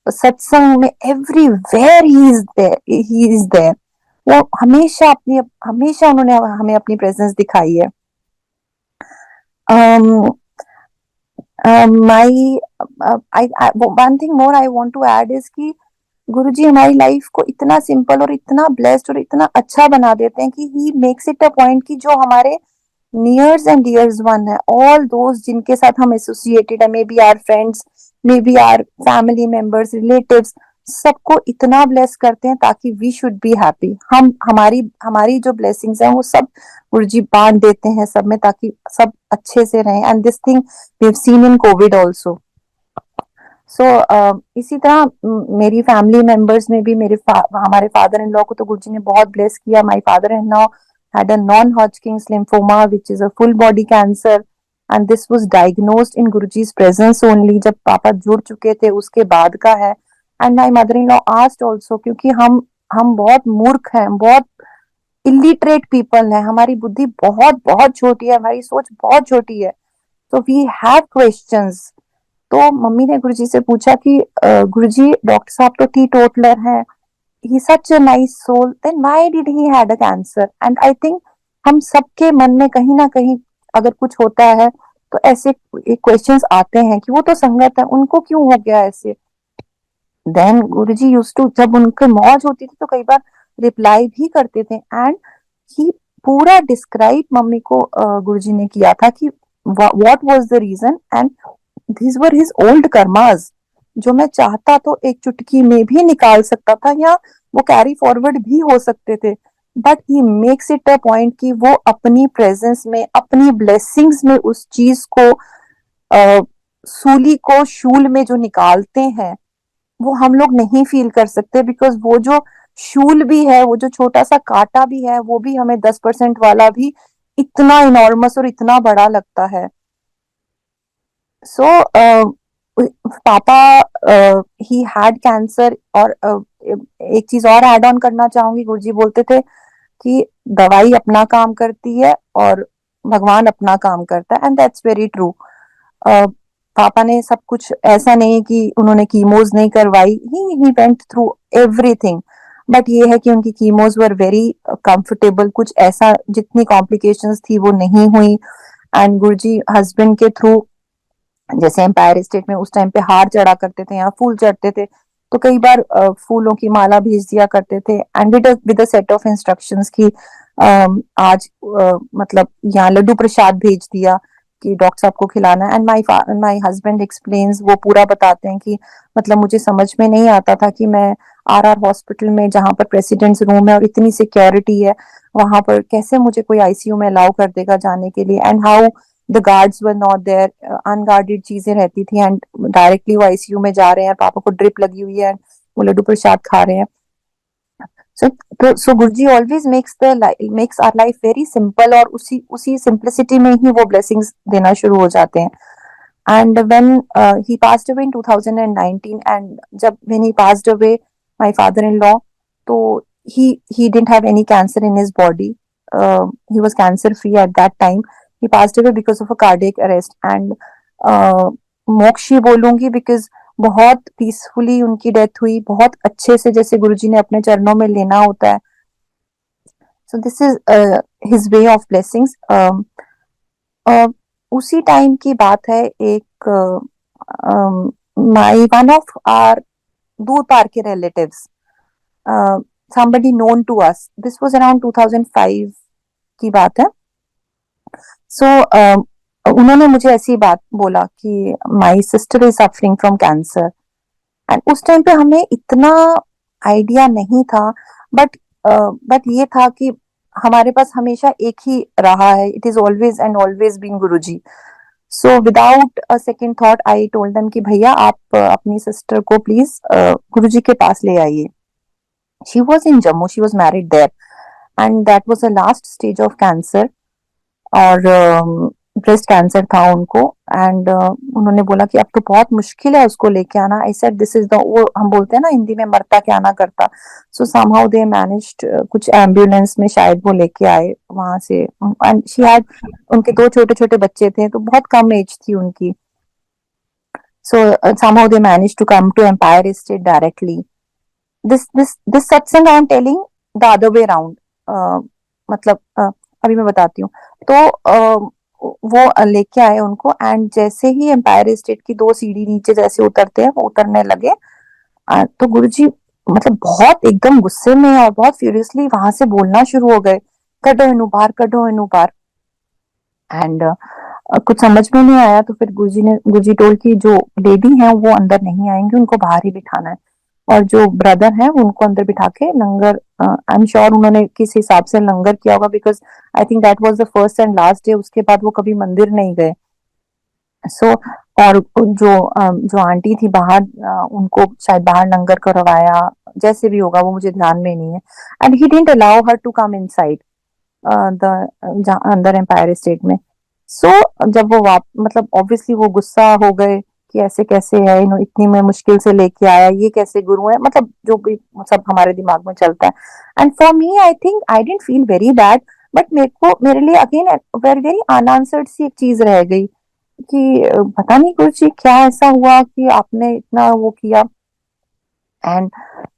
सत्संग में एवरीवेयर ही इज देयर. वो हमेशा उन्होंने हमें अपनी प्रेजेंस दिखाई है. My one thing more I want to add is कि गुरुजी हमारी लाइफ को इतना सिंपल और इतना ब्लेस्ड और इतना अच्छा बना देते हैं कि he makes it a point कि जो हमारे नियर्स एंड डियर्स वन है, ऑल दोस्त जिनके साथ हम एसोसिएटेड है, may be are friends, may be are family members, relatives, सबको इतना ब्लेस करते हैं ताकि वी शुड बी हैप्पी. हम हमारी हमारी जो ब्लेसिंग्स हैं वो सब गुरुजी बांट देते हैं सब में ताकि सब अच्छे से रहें. And this thing we have seen in covid also. So इसी तरह मेरी फैमिली मेंबर्स में भी हमारे फादर इन लॉ को तो गुरुजी ने बहुत ब्लेस किया. My father in law had a non-Hodgkin's lymphoma, which is a full body cancer, and this was diagnosed in Guruji's presence only. जब पापा जुड़ चुके थे उसके बाद का है. And my mother-in-law asked also, क्योंकि हम बहुत मूर्ख हैं, बहुत illiterate people हैं, हमारी बुद्धि बहुत बहुत छोटी है, हमारी सोच बहुत छोटी है, तो we have questions. तो मम्मी ने गुरुजी से पूछा कि गुरुजी डॉक्टर साहब तो टी टोटलर हैं, he's such a nice soul, then why did he had a cancer? And I think हम सबके मन में कहीं ना कहीं अगर कुछ होता है तो ऐसे क्वेश्चंस आते हैं कि वो तो संगत है, उनको क्यों हो गया ऐसे. देन गुरुजी यूज्ड टू, जब उनकी मौज होती थी तो कई बार रिप्लाई भी करते थे. एंड ही पूरा डिस्क्राइब मम्मी को गुरुजी ने किया था कि what was the reason and these were his old karmas जो मैं चाहता तो एक चुटकी में भी निकाल सकता था या वो कैरी फॉरवर्ड भी हो सकते थे. But he makes it a point कि वो अपनी प्रेजेंस में, अपनी ब्लेसिंग्स में उस चीज को, सूली को शूल में जो निकालते हैं वो हम लोग नहीं फील कर सकते. बिकॉज वो जो शूल भी है, वो जो छोटा सा कांटा भी है, वो भी हमें 10% वाला भी इतना इनॉर्मस और इतना बड़ा लगता है. सो पापा ही हैड कैंसर. और एक चीज और ऐड ऑन करना चाहूंगी, गुरुजी बोलते थे कि दवाई अपना काम करती है और भगवान अपना काम करता है. And that's very true. पापा ने सब कुछ, ऐसा नहीं कि उन्होंने कीमोज नहीं करवाई, he went through everything, but ये है कि उनकी कीमोज वर वेरी कंफर्टेबल, कुछ ऐसा जितनी कॉम्प्लिकेशंस थी वो नहीं हुई। एंड गुरुजी हस्बैंड के थ्रू, जैसे एम्पायर स्टेट में उस टाइम पे हार चढ़ा करते थे या फूल चढ़ते थे, तो कई बार फूलों की माला भेज दिया करते थे, and with a set of instructions की आज मतलब यहाँ लड्डू प्रसाद भेज दिया कि डॉक्टर साहब को खिलाना। एंड माई हस्बैंड एक्सप्लेन्स, वो पूरा बताते हैं कि मतलब मुझे समझ में नहीं आता था कि मैं आर हॉस्पिटल में, जहाँ पर प्रेसिडेंट्स रूम है और इतनी सिक्योरिटी है, वहां पर कैसे मुझे कोई आईसीयू में अलाउ कर देगा जाने के लिए, and how the guards were not there, unguarded चीजें रहती थी, एंड डायरेक्टली वो आईसीयू में जा रहे हैं, पापा को ड्रिप लगी हुई है, वो लड्डू प्रसाद खा रहे हैं। So Guruji always makes our life very simple, और उसी उसी सिंप्लिसिटी में ही वो ब्लेसिंग्स देना शुरू हो जाते हैं। And when he passed away in 2019, and जब when he passed away my father in law, तो he didn't have any cancer in his body. He was cancer free at that time. He passed away because of a cardiac arrest, and मोक्ष ही बोलूंगी because बहुत peacefully उनकी death हुई, बहुत अच्छे से, जैसे गुरुजी ने अपने चरणों में लेना होता है। सो this is his way of blessings. उसी टाइम की बात है, एक माई वन ऑफ आर दूर पार के relatives, somebody known to us, this was around 2005 की बात है। सो उन्होंने मुझे ऐसी बात बोला कि my sister is suffering from cancer, and उस टाइम पे हमें इतना आइडिया नहीं था, बट ये था कि हमारे पास हमेशा एक ही रहा है, it is always and always been Guruji. So without a second thought I told them कि भैया आप अपनी सिस्टर को प्लीज गुरुजी के पास ले आइए। She was in Jammu, she was married there, and that was the last stage of cancer, और ब्रेस्ट कैंसर था उनको। एंड उन्होंने बोला कि अब तो बहुत मुश्किल है उसको लेके आना। I said this is the, वो हम बोलते हैं ना हिंदी में, मरता क्या ना करता। सो समहाउ दे मैनेज्ड, कुछ एम्बुलेंस में शायद वो लेके आए वहां से, एंड शी हैड, उनके दो छोटे छोटे बच्चे थे, तो बहुत कम एज थी उनकी। So somehow they managed to come to Empire State directly. This satsang I am telling the other way round, मतलब अभी मैं बताती हूँ। तो वो लेके आए उनको, एंड जैसे ही एम्पायर स्टेट की 2 सीढ़ी नीचे जैसे उतरते हैं, वो उतरने लगे, तो गुरुजी मतलब बहुत एकदम गुस्से में और बहुत फ्यूरियसली वहां से बोलना शुरू हो गए, कढो इनू बाहर, कढो इनू बाहर। एंड कुछ समझ में नहीं आया, तो फिर गुरुजी टोल की जो लेडी है वो अंदर नहीं आएंगे, उनको बाहर ही बिठाना है, और जो ब्रदर है उनको अंदर बिठा के लंगर, आई एम श्योर उन्होंने किस हिसाब से लंगर किया होगा, because I think that was the first and last day, उसके बाद वो कभी मंदिर नहीं गए। सो और जो आंटी थी बाहर, उनको शायद बाहर लंगर करवाया, जैसे भी होगा वो मुझे ध्यान में नहीं है। And he didn't allow her to come inside the अंदर एम्पायर स्टेट में। सो जब वो मतलब ऑब्वियसली वो गुस्सा हो गए कि ऐसे कैसे है, इतनी में मुश्किल से लेके आया, ये कैसे गुरु है, मतलब जो भी सब हमारे दिमाग में चलता है। And for me I think I didn't feel very bad, but मेरे लिए अगेन वेरी वेरी अनआंसर्ड सी एक चीज रह गई कि पता नहीं गुरु जी क्या ऐसा हुआ कि आपने इतना वो किया। एंड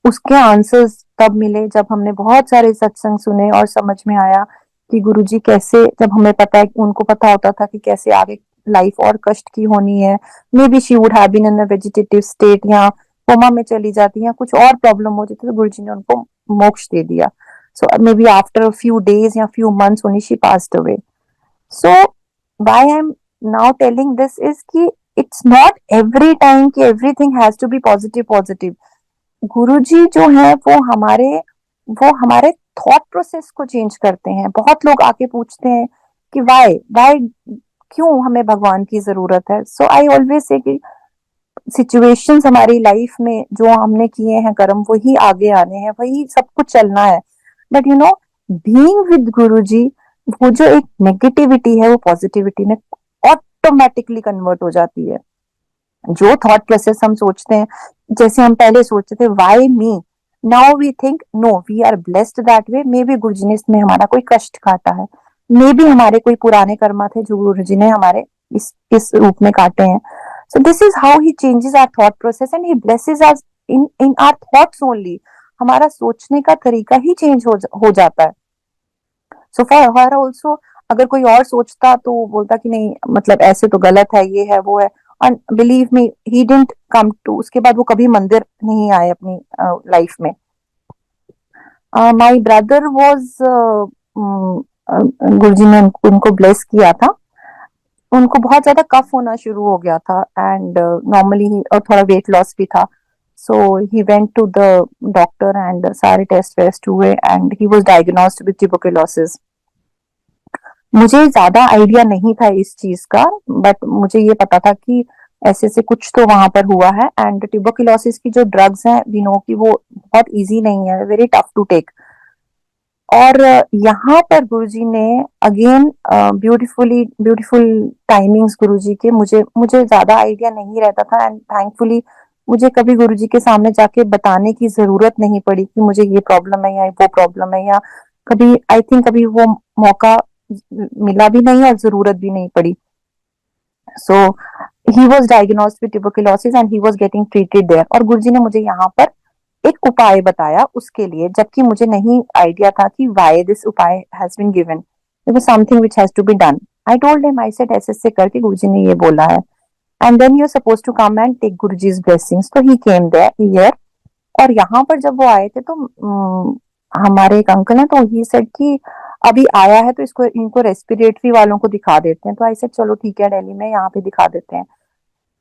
उसके आंसर्स तब मिले जब हमने बहुत सारे सत्संग सुने और समझ में आया कि गुरुजी कैसे, जब हमें पता है, उनको पता होता था कि कैसे आगे लाइफ और कष्ट की होनी है, may be she would have been in a vegetative state, या कोमा में चली जाती, या कुछ और प्रॉब्लम हो जाती, तो गुरुजी ने उनको मोक्ष दे दिया। So maybe after few days या few months only she passed away. So why I am now telling this is कि इट्स नॉट एवरी टाइम कि everything has to be positive positive. Guruji जो है वो हमारे थॉट प्रोसेस को change करते हैं। बहुत लोग आके पूछते हैं कि वाई वाई, क्यों हमें भगवान की जरूरत है। सो आई ऑलवेज से कि सिचुएशंस हमारी लाइफ में जो हमने किए हैं कर्म, वही आगे आने हैं, वही सब कुछ चलना है। बट बीइंग विद गुरुजी, वो जो एक नेगेटिविटी है वो पॉजिटिविटी में ऑटोमेटिकली कन्वर्ट हो जाती है। जो थॉट प्रोसेस हम सोचते हैं, जैसे हम पहले सोचते थे why me, now we think no, we are blessed that way, maybe Guruji ने इसमें हमारा कोई कष्ट काटा है, मे बी हमारे कोई पुराने कर्मा थे जो गुरुजी ने हमारे इस रूप में काटे हैं। So this is how he changes our thought process and he blesses us in our thoughts only. हमारा सोचने का तरीका ही चेंज हो जाता है. So for her also, अगर कोई और सोचता तो वो बोलता कि नहीं मतलब ऐसे तो गलत है, ये है वो है. And believe me, he didn't come to, उसके बाद वो कभी मंदिर नहीं आए अपनी लाइफ में. माय ब्रदर वाज, गुरुजी ने उनको ब्लेस किया था. उनको बहुत ज्यादा कफ होना शुरू हो गया था एंड नॉर्मली और थोड़ा वेट लॉस भी था. So he went to the doctor and सारे टेस्ट वेस्ट हुए and he was diagnosed with tuberculosis. मुझे ज्यादा आइडिया नहीं था इस चीज का, बट मुझे ये पता था कि ऐसे से कुछ तो वहां पर हुआ है. एंड ट्यूबरकुलोसिस की जो ड्रग्स हैं वी नो कि वो बहुत इजी नहीं है, वेरी टफ टू टेक. और यहाँ पर गुरुजी ने अगेन ब्यूटीफुल टाइमिंग्स गुरुजी के, मुझे ज्यादा आइडिया नहीं रहता था एंड थैंकफुली मुझे कभी गुरुजी के सामने जाके बताने की जरूरत नहीं पड़ी कि मुझे ये प्रॉब्लम है या वो प्रॉब्लम है, या कभी आई थिंक कभी वो मौका मिला भी नहीं और जरूरत भी नहीं पड़ी. So he was diagnosed with tuberculosis and he was getting treated there. और गुरुजी ने मुझे यहाँ पर एक उपाय बताया उसके लिए, जबकि मुझे नहीं आइडिया था कि व्हाई दिस उपाय has been given. It was something which has to be done. I told him, I said ऐसे ऐसे करके गुरुजी ने ये बोला है and then you are supposed to come and take गुरुजी's ब्लेसिंग्स. तो ही केम देयर हियर. और यहाँ पर जब वो आए थे तो हमारे एक अंकल हैं, तो ही सेड कि अभी आया है तो इनको रेस्पिरेटरी वालों को दिखा देते हैं. तो आई सेड चलो ठीक है, दिल्ली में यहाँ पे दिखा देते हैं.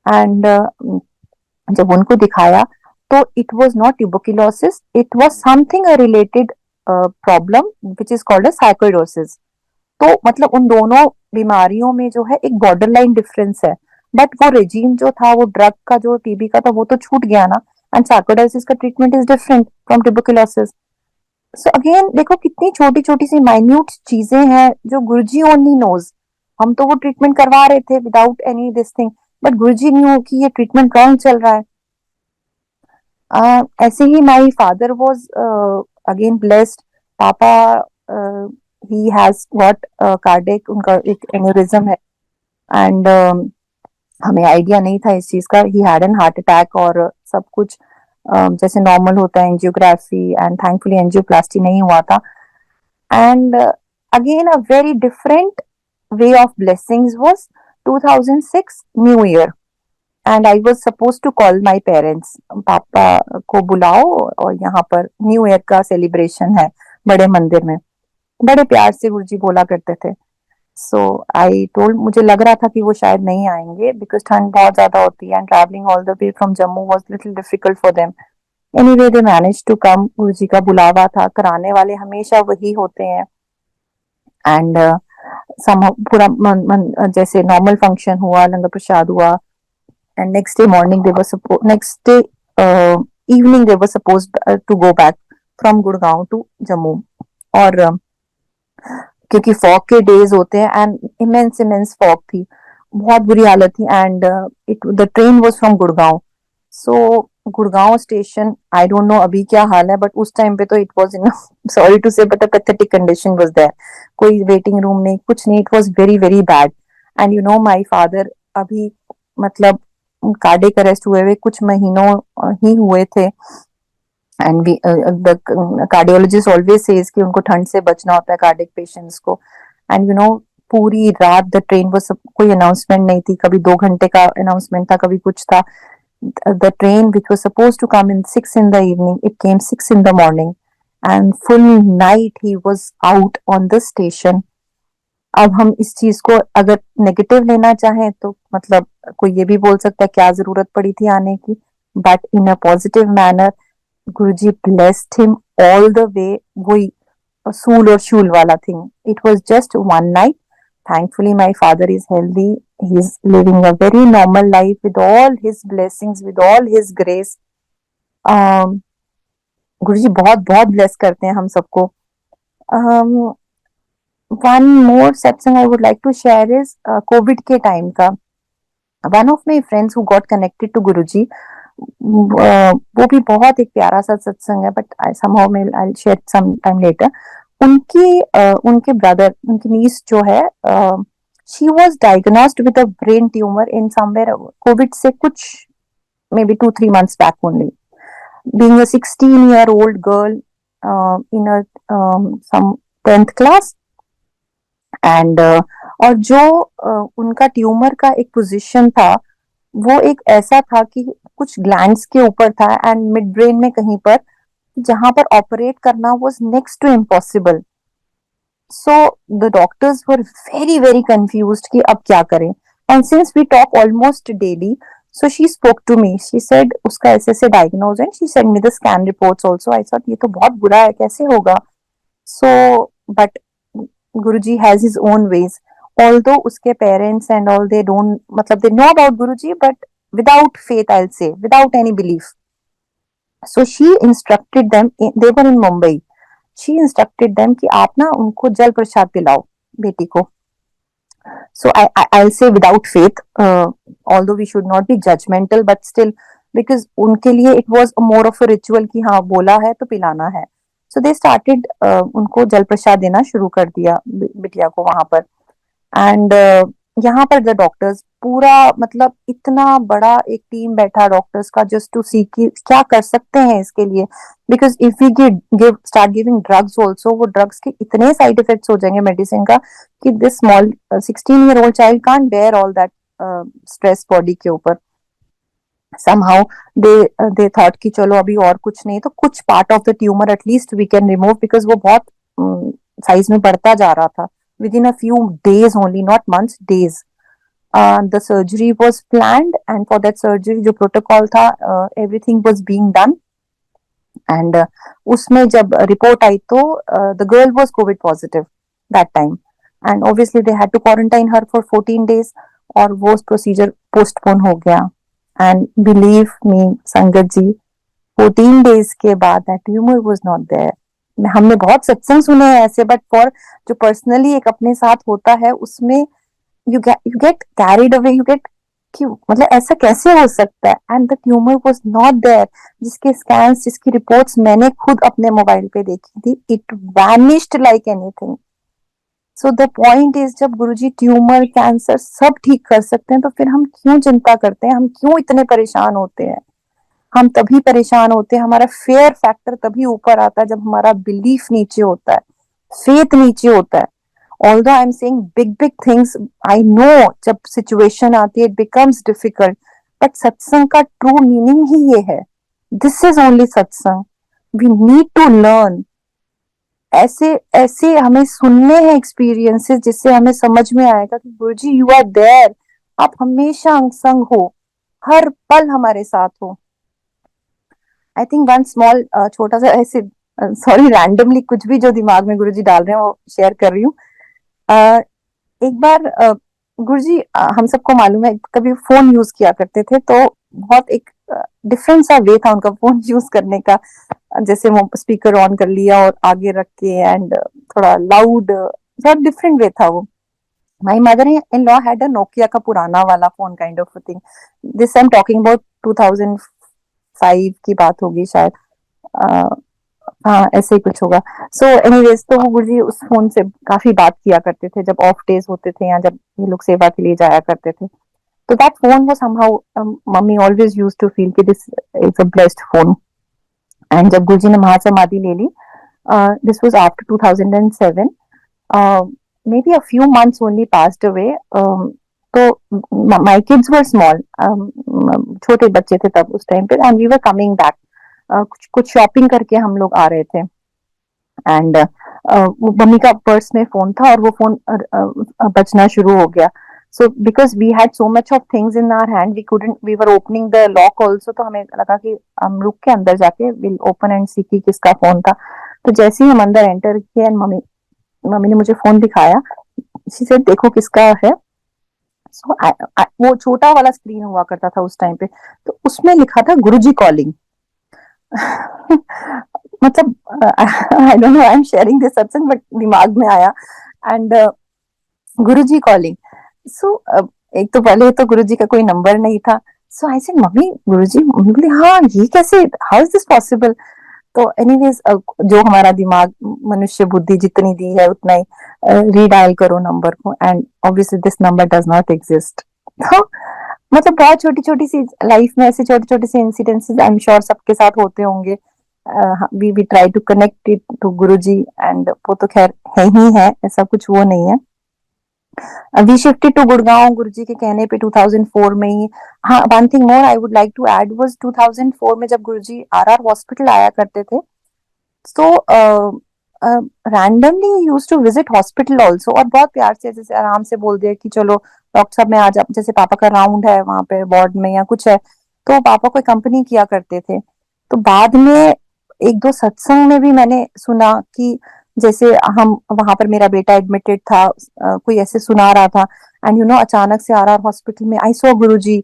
एंड जब उनको दिखाया तो it was not tuberculosis, it was something a related problem which is called as sarcoidosis. तो मतलब उन दोनों बीमारियों में जो है एक बॉर्डर लाइन डिफरेंस है, बट वो रेजीम जो था, वो ड्रग का जो टीबी का था वो तो छूट गया ना. एंड sarcoidosis का treatment is different from tuberculosis. So again देखो कितनी छोटी छोटी सी माइन्यूट चीजें हैं जो गुरुजी ओनली नोज. हम तो वो ट्रीटमेंट करवा रहे थे without any this thing, but Guruji knew कि ये ट्रीटमेंट रॉन्ग चल रहा है. ऐसे ही my father was again blessed. पापा ही हैज गॉट कार्डिक, उनका एक एन्यूरिज्म है एंड हमें आइडिया नहीं था इस चीज का. He had an heart attack और सब कुछ जैसे नॉर्मल होता है, एंजियोग्राफी एंड थैंकफुली एंजियोप्लास्टी नहीं हुआ था. And again a very different way of blessings was 2006 new year and I was suppose to call my parents. पापा को बुलाओ और यहाँ पर न्यू ईयर का सेलिब्रेशन है बड़े मंदिर में. बड़े प्यार से गुरुजी बोला करते थे. सो आई टोल्ड, मुझे लग रहा था कि वो शायद नहीं आएंगे बिकॉज ठंड बहुत ज्यादा होती है and travelling all the way from Jammu was little difficult for them. Anyway they manage to come. Guruji का बुलावा था, कराने वाले हमेशा वही होते हैं. एंड पूरा जैसे नॉर्मल फंक्शन हुआ, लंगर प्रसाद हुआ. And next day morning next day evening they were supposed to go back from Gurgaon to Jammu. और क्योंकि फॉग के डेज होते हैं एंड इमेंस फॉग थी, बहुत बुरी हालत थी. And the train was from Gurgaon. So Gurgaon station, I don't know अभी क्या हाल है, बट उस टाइम पे तो it was in, sorry to say, but a pathetic condition was there. कोई वेटिंग रूम नहीं, कुछ नहीं. It was very very bad. And you know my father अभी मतलब कार्डिक अरेस्ट हुए हुए कुछ महीनों ही हुए थे. And the cardiologist always says कि उनको ठंड से बचना होता है कार्डिक पेशेंट्स को. एंड यू नो पूरी रात द ट्रेन वो सब, कोई अनाउंसमेंट नहीं थी, कभी 2 घंटे का अनाउंसमेंट था, कभी कुछ था. The train which was supposed to come in 6 in the evening, it came 6 in the morning and full night he was out on the station. अब हम इस चीज को अगर नेगेटिव लेना चाहें तो मतलब कोई ये भी बोल सकता है क्या जरूरत पड़ी थी आने की, but in a positive manner Guruji blessed him all the वे. वही सूल और शूल वाला thing, it was just one night. Thankfully my father is healthy, he is living a very normal life with all his blessings, with all his grace. गुरुजी बहुत बहुत bless करते हैं हम सबको. One more satsang I would like to share is COVID के time का. One of my friends who got connected to Guruji, वो भी बहुत एक प्यारा सा सत्संग है, but I somehow I'll share some time later. उनके ब्रदर, उनकी नीस जो है, she was diagnosed with a brain tumour in somewhere, Covid से कुछ maybe 2-3 months back only. Being a 16-year-old girl in a some 10th class, and और जो उनका tumour का एक पोजीशन था वो एक ऐसा था कि कुछ ग्लैंड्स के ऊपर था एंड मिड ब्रेन में कहीं पर, जहां पर ऑपरेट करना was next to impossible. So the doctors were very very confused कि अब क्या करें. And since we talk almost daily, so she spoke to me, she said उसका ऐसे ऐसे डायग्नोज है, she sent me the scan reports also. I thought ये तो बहुत बुरा है, कैसे होगा. So but Guruji has his own ways. Although उसके parents and all, they don't, मतलब they know about Guruji but without faith, I'll say, without any belief. So she instructed them, they were in Mumbai, she instructed them कि आप ना उनको जल प्रसाद पिलाओ बेटी को. So I'll say without faith, although we should not be judgmental, but still, because उनके लिए it was more of a ritual कि हाँ बोला है तो पिलाना है. So they started उनको जल प्रसाद देना शुरू कर दिया बिटिया को वहां पर. एंड यहाँ पर द डॉक्टर्स पूरा, मतलब इतना बड़ा एक टीम बैठा डॉक्टर्स का जस्ट टू सी कि क्या कर सकते हैं इसके लिए. Because if we give start giving drugs also, वो ड्रग्स के इतने साइड इफेक्ट्स हो जाएंगे मेडिसिन का कि this small 16-year-old child can't bear all that stress body के ऊपर. somehow they thought कि चलो अभी और कुछ नहीं तो कुछ part of the tumour at least we can remove, because वो बहुत साइज में बढ़ता जा रहा था. within a few days only, not months, days. The surgery was planned, and for that surgery जो protocol था, everything was being done. And उसमें जब रिपोर्ट आई तो the girl was COVID positive that time, and obviously they had to quarantine her for 14 days, और वो procedure postpone हो गया. And believe me, संगत जी, 14 days के बाद that tumor was not there. हमने बहुत सत्संग सुने हैं ऐसे, बट फॉर जो पर्सनली एक अपने साथ होता है उसमें you get carried away, you get कि मतलब ऐसा कैसे हो सकता है. And the tumour was not there. जिसके स्कैन्स, जिसकी रिपोर्ट्स मैंने खुद अपने मोबाइल पे देखी थी, it vanished like anything. So the point is, जब गुरुजी ट्यूमर, कैंसर सब ठीक कर सकते हैं तो फिर हम क्यों चिंता करते हैं, हम क्यों इतने परेशान होते हैं. हम तभी परेशान होते हैं, हमारा फेयर फैक्टर तभी ऊपर आता है जब हमारा बिलीफ नीचे होता है, फेथ नीचे होता है. Although I'm saying big things, I know जब सिचुएशन आती है it becomes difficult, but सत्संग का ट्रू मीनिंग ही ये है. This is only सत्संग. We need to learn. ऐसे ऐसे हमें सुनने हैं एक्सपीरियंसेस जिससे हमें समझ में आएगा कि गुरुजी यू आर देयर, आप हमेशा अंग हो, हर पल हमारे साथ हो. आई थिंक वन स्मॉल, छोटा सा ऐसे, सॉरी रैंडमली कुछ भी जो दिमाग में गुरुजी डाल रहे हैं वो शेयर कर रही हूँ. एक बार गुरुजी, हम सबको मालूम है, कभी फोन यूज किया करते थे तो बहुत एक डिफरेंट सा वे था उनका फोन यूज करने का. जैसे वो स्पीकर ऑन कर लिया और आगे रख के, एंड थोड़ा लाउड, बहुत डिफरेंट वे था वो. My mother in law had a Nokia का पुराना वाला phone, kind of thing. This I am talking about 2005 की बात होगी शायद. हाँ ऐसे ही कुछ होगा. सो एनीवेज, तो वो गुरुजी उस फोन से काफी बात किया करते थे जब ऑफ डेज होते थे या जब ये लोग सेवा के लिए जाया करते थे. तो that phone was somehow, mummy always used to feel कि this is a blessed phone. And जब गुरुजी ने महासमाधि ले ली, this was after 2007, maybe a few months only passed away. तो माय किड्स वर स्मॉल, छोटे बच्चे थे तब उस टाइम पे, and we were coming back. कुछ शॉपिंग करके हम लोग आ रहे थे, एंड मम्मी का पर्स में फोन था और वो फोन बजना शुरू हो गया. So because we had so much of things in our hand, we were opening the lock also, तो हमें लगा कि हम रुक के अंदर जाके विल ओपन एंड सी कि किसका फोन था. तो जैसे ही हम अंदर एंटर किए, मम्मी ने मुझे फोन दिखाया. शी सेड देखो किसका है. सो वो छोटा वाला स्क्रीन हुआ करता था उस टाइम पे, तो उसमें लिखा था गुरुजी कॉलिंग. मतलब I don't no, I am sharing this सत्संग, बट दिमाग में आया, एंड गुरुजी कॉलिंग. सो एक तो पहले तो गुरुजी का कोई नंबर नहीं था. सो आई सेड मम्मी गुरुजी, हाँ ये कैसे, हाउ इज दिस पॉसिबल. तो एनीवेज जो हमारा दिमाग, मनुष्य बुद्धि जितनी दी है उतना ही रीडायल करो नंबर को, and obviously this number does not exist. तो मतलब बहुत छोटी छोटी सी लाइफ में ऐसे छोटे छोटे से इंसिडेंसेस आई एम श्योर सबके साथ होते होंगे। We try to connect it to Guruji, and वो तो खैर है ही है, ऐसा कुछ वो नहीं है। We shifted to Gurgaon Guruji के कहने पे 2004 में ही। हाँ, one thing more I would like to add was 2004 में जब गुरुजी आरआर हॉस्पिटल आया करते थे, so randomly he used to visit hospital also, और बहुत प्यार से जैसे आराम से बोल दिया कि चलो डॉक्टर साहब मैं आज जैसे पापा का राउंड है वहां पे वार्ड में या कुछ है, तो पापा कोई कंपनी किया करते थे। तो बाद में एक दो सत्संग में भी मैंने सुना कि जैसे हम वहां पर, मेरा बेटा एडमिटेड था, कोई ऐसे सुना रहा था, एंड यू नो अचानक से आरआर हॉस्पिटल में I saw Guruji.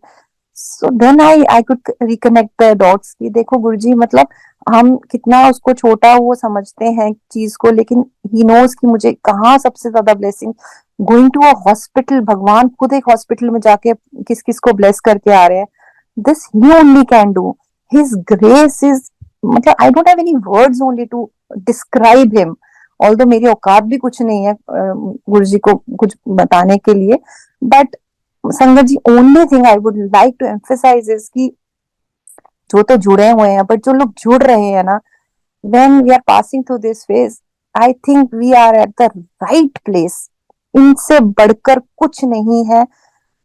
So then I could reconnect the dots कि देखो गुरुजी मतलब हम कितना उसको छोटा वो समझते हैं चीज को, लेकिन ही नोज कि मुझे कहाँ सबसे ज्यादा blessing, going to a hospital, भगवान खुद एक हॉस्पिटल में जाके किस किस को ब्लेस करके आ रहे हैं। This he only can do, his grace is, मतलब I don't have any words only to describe him, although मेरी औकात भी कुछ नहीं है गुरुजी को कुछ बताने के लिए। But sangat ji, only thing I would like to emphasise is कि जो तो जुड़े हुए हैं, बट जो लोग जुड़ रहे हैं ना, when we are passing through this phase, I think we are at the right place. इनसे बढ़कर कुछ नहीं है,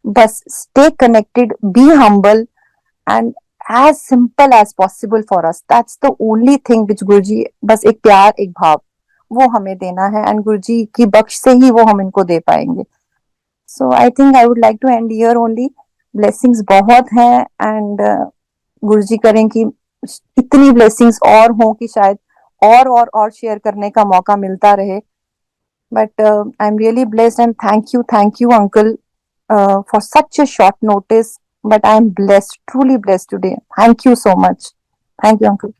बस stay connected, be humble, and as simple as possible for us. That's the only thing which गुरुजी, बस एक प्यार, एक भाव वो हमें देना है, एंड गुरुजी की बख्श से ही वो हम इनको दे पाएंगे। So I think I would like to end here only. Blessings बहुत हैं, एंड गुरुजी करें कि इतनी ब्लेसिंग्स और हो कि शायद और शेयर करने का मौका मिलता रहे। But I am really blessed, and thank you uncle for such a short notice, but I am blessed, truly blessed today. Thank you so much. Thank you uncle.